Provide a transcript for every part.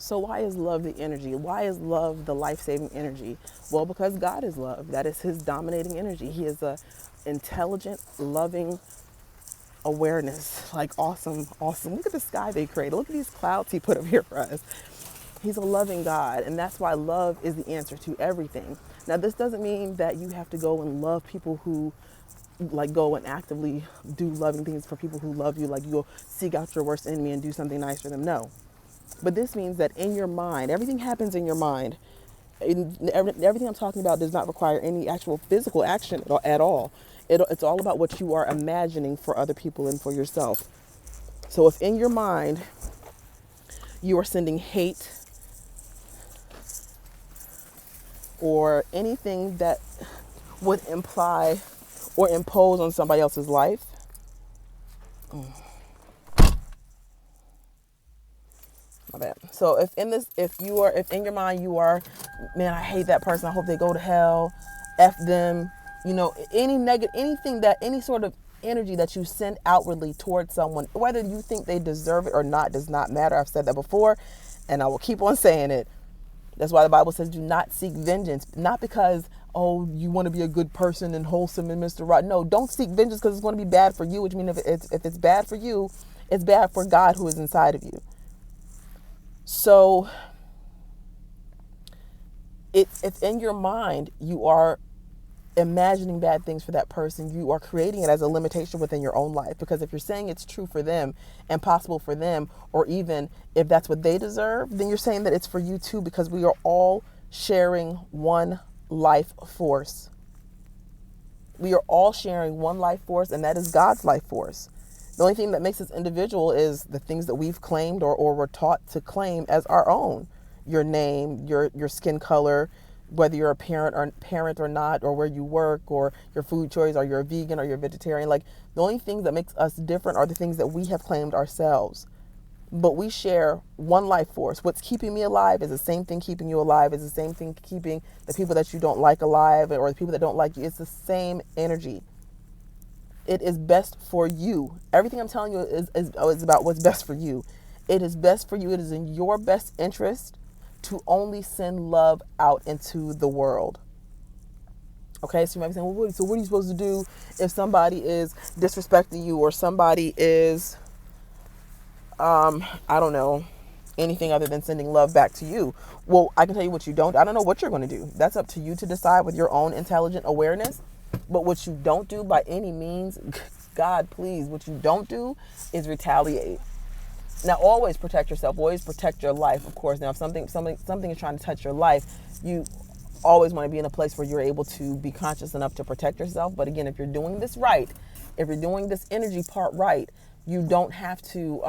So why is love the energy? Why is love the life-saving energy? Well, because God is love. That is his dominating energy. He is a intelligent, loving awareness. Like awesome, awesome. Look at the sky they created. Look at these clouds he put up here for us. He's a loving God, and that's why love is the answer to everything. Now, this doesn't mean that you have to go and love people who like go and actively do loving things for people who love you, like you go seek out your worst enemy and do something nice for them. No. But this means that in your mind, everything happens in your mind. Everything I'm talking about does not require any actual physical action at all. It's all about what you are imagining for other people and for yourself. So if in your mind you are sending hate or anything that would imply or impose on somebody else's life, my bad. So if in your mind you are, man, I hate that person, I hope they go to hell, F them, any sort of energy that you send outwardly towards someone, whether you think they deserve it or not, does not matter. I've said that before, and I will keep on saying it. That's why the Bible says, do not seek vengeance. Not because, oh, you want to be a good person and wholesome and Mr. Right. No, don't seek vengeance because it's going to be bad for you, which means if it's bad for you, it's bad for God who is inside of you. So if in your mind you are imagining bad things for that person, you are creating it as a limitation within your own life. Because if you're saying it's true for them and possible for them, or even if that's what they deserve, then you're saying that it's for you too, because we are all sharing one life force. We are all sharing one life force, and that is God's life force. The only thing that makes us individual is the things that we've claimed or were taught to claim as our own. Your name, your skin color, whether you're a parent or not, or where you work, or your food choice, or you're a vegan or you're a vegetarian. Like, the only things that makes us different are the things that we have claimed ourselves. But we share one life force. What's keeping me alive is the same thing keeping you alive, is the same thing keeping the people that you don't like alive, or the people that don't like you. It's the same energy. It is best for you. Everything I'm telling you is about what's best for you. It is best for you. It is in your best interest to only send love out into the world. Okay, so you might be saying, well, so what are you supposed to do if somebody is disrespecting you, or somebody is, I don't know, anything other than sending love back to you? Well, I can tell you what you don't. I don't know what you're going to do. That's up to you to decide with your own intelligent awareness. But what you don't do by any means, God, please, what you don't do is retaliate. Now, always protect yourself. Always protect your life, of course. Now, if something is trying to touch your life, you always want to be in a place where you're able to be conscious enough to protect yourself. But again, if you're doing this right, if you're doing this energy part right, you don't have to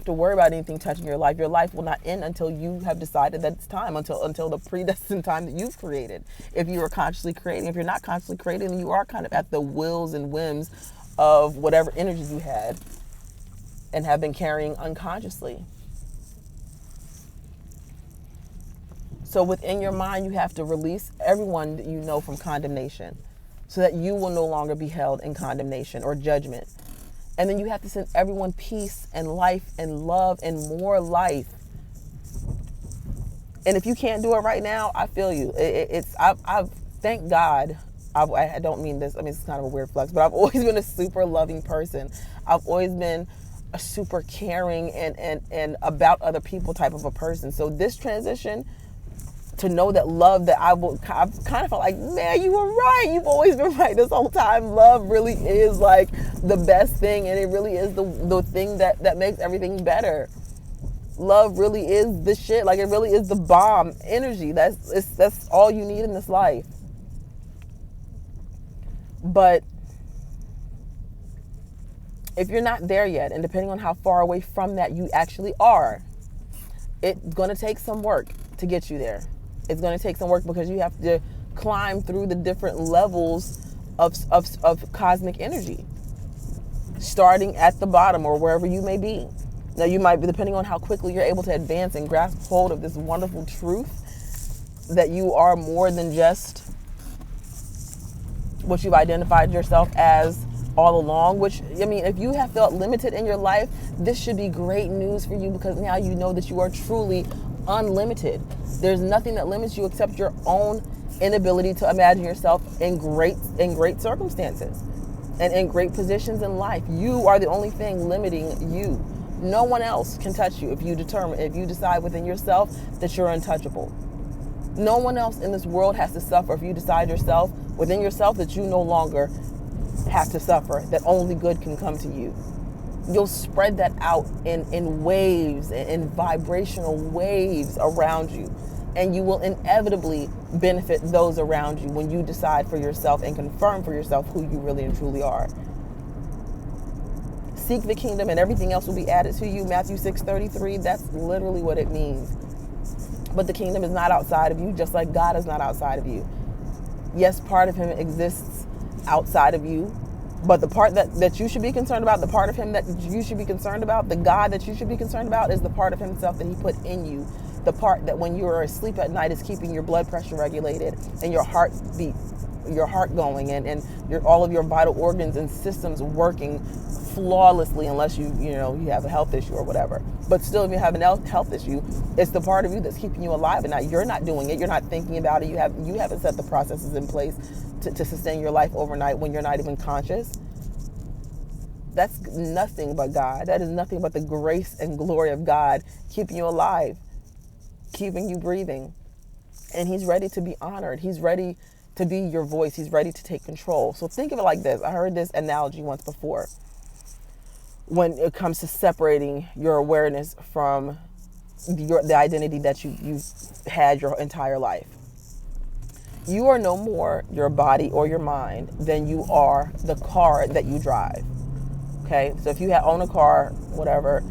worry about anything touching your life. Your life will not end until you have decided that it's time, until the predestined time that you've created. If you are consciously creating, if you're not consciously creating, then you are kind of at the wills and whims of whatever energy you had and have been carrying unconsciously. So within your mind, you have to release everyone that you know from condemnation, so that you will no longer be held in condemnation or judgment. And then you have to send everyone peace and life and love and more life. And if you can't do it right now, I feel you. I've thank God. I don't mean this. I mean, it's kind of a weird flex, but I've always been a super loving person. I've always been a super caring and about other people type of a person. So this transition, to know that love, that I've kind of felt like, man, you were right. You've always been right this whole time. Love really is like the best thing, and it really is the thing that makes everything better. Love really is the shit. Like, it really is the bomb energy. That's all you need in this life. But if you're not there yet, and depending on how far away from that you actually are, it's going to take some work to get you there. It's going to take some work because you have to climb through the different levels of cosmic energy, starting at the bottom or wherever you may be. Now, you might be, depending on how quickly you're able to advance and grasp hold of this wonderful truth that you are more than just what you've identified yourself as all along, which, I mean, if you have felt limited in your life, this should be great news for you, because now you know that you are truly unlimited. There's nothing that limits you except your own inability to imagine yourself in great circumstances and in great positions in life. You are the only thing limiting you. No one else can touch you if you decide within yourself that you're untouchable. No one else in this world has to suffer if you decide within yourself that you no longer have to suffer, that only good can come to you. You'll spread that out in waves, in vibrational waves around you. And you will inevitably benefit those around you when you decide for yourself and confirm for yourself who you really and truly are. Seek the kingdom and everything else will be added to you. Matthew 6:33, that's literally what it means. But the kingdom is not outside of you, just like God is not outside of you. Yes, part of him exists outside of you, but the part that you should be concerned about, the part of him that you should be concerned about, the God that you should be concerned about, is the part of himself that he put in you. The part that when you are asleep at night is keeping your blood pressure regulated and your heart going, and all of your vital organs and systems working flawlessly, unless you have a health issue or whatever. But still, if you have a health issue, it's the part of you that's keeping you alive. And now you're not doing it. You're not thinking about it. You haven't set the processes in place to sustain your life overnight when you're not even conscious. That's nothing but God. That is nothing but the grace and glory of God keeping you alive, keeping you breathing. And he's ready to be honored. He's ready to be your voice. He's ready to take control. So think of it like this. I heard this analogy once before. When it comes to separating your awareness from the identity that you've had your entire life. You are no more your body or your mind than you are the car that you drive. Okay? So if you own a car, whatever,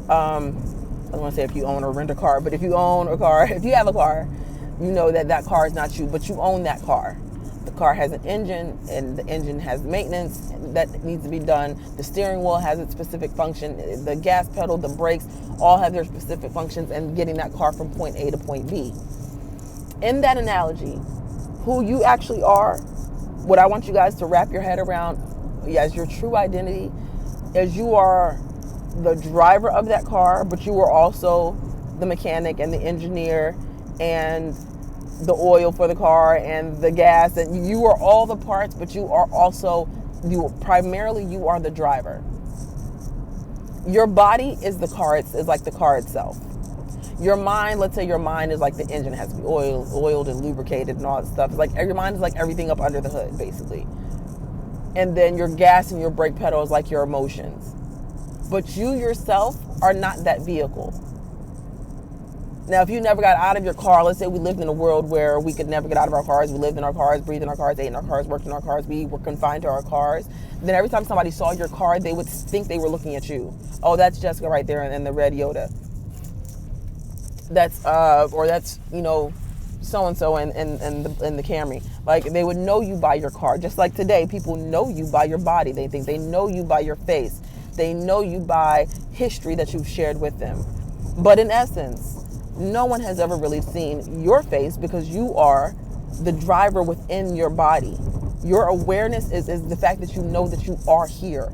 I don't want to say if you own or rent a car, but if you own a car, if you have a car, you know that car is not you, but you own that car. The car has an engine, and the engine has maintenance that needs to be done. The steering wheel has its specific function. The gas pedal, the brakes, all have their specific functions, and getting that car from point A to point B. In that analogy, who you actually are, what I want you guys to wrap your head around as your true identity, is you are the driver of that car, but you are also the mechanic and the engineer and the oil for the car and the gas, and you are all the parts, but you are the driver. Your body is the car, is like the car itself. Your mind, let's say your mind is like the engine, has to be oiled and lubricated and all that stuff. It's like your mind is like everything up under the hood, basically. And then your gas and your brake pedal is like your emotions. But you yourself are not that vehicle. Now, if you never got out of your car, let's say we lived in a world where we could never get out of our cars. We lived in our cars, breathed in our cars, ate in our cars, worked in our cars. We were confined to our cars. Then every time somebody saw your car, they would think they were looking at you. Oh, that's Jessica right there in the red Yoda. That's so-and-so in the Camry. Like, they would know you by your car. Just like today, people know you by your body. They know you by your face. They know you by history that you've shared with them. But in essence, no one has ever really seen your face, because you are the driver within your body. Your awareness is the fact that you know that you are here.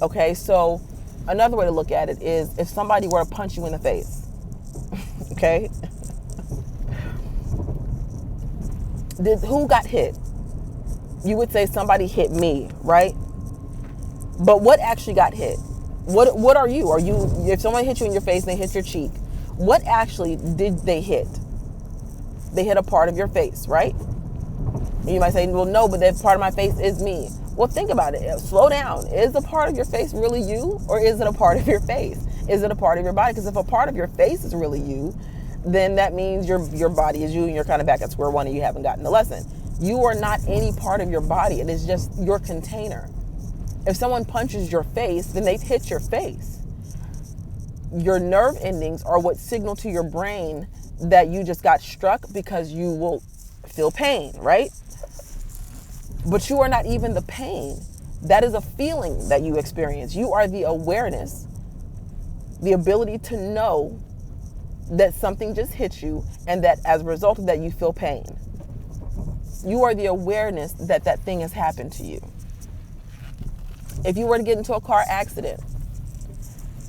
Okay, so another way to look at it is if somebody were to punch you in the face. Okay? Who got hit? You would say somebody hit me, right? But what actually got hit? What are you? If someone hit you in your face and they hit your cheek, what actually did they hit? They hit a part of your face, right? And you might say, well, no, but that part of my face is me. Well, think about it. Slow down. Is a part of your face really you, or is it a part of your face? Is it a part of your body? Because if a part of your face is really you, then that means your body is you, and you're kind of back at square one and you haven't gotten the lesson. You are not any part of your body. It is just your container. If someone punches your face, then they've hit your face. Your nerve endings are what signal to your brain that you just got struck, because you will feel pain, right? But you are not even the pain. That is a feeling that you experience. You are the awareness, the ability to know that something just hit you, and that as a result of that, you feel pain. You are the awareness that that thing has happened to you. If you were to get into a car accident,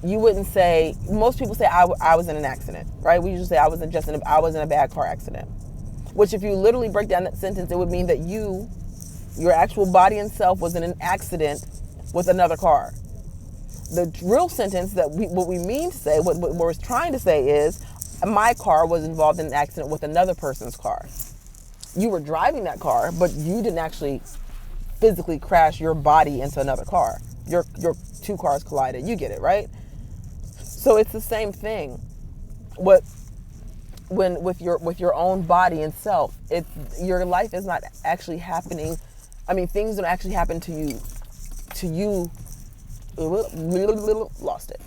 you wouldn't say, most people say I was in an accident, right? We usually say I was in a bad car accident. Which if you literally break down that sentence, it would mean that your actual body and self was in an accident with another car. The real sentence that what we mean to say, what we're trying to say is, my car was involved in an accident with another person's car. You were driving that car, but you didn't actually physically crash your body into another car. Your two cars collided. You get it, right? So it's the same thing. With your own body and self, your life is not actually happening. I mean, things don't actually happen to you. Lost it.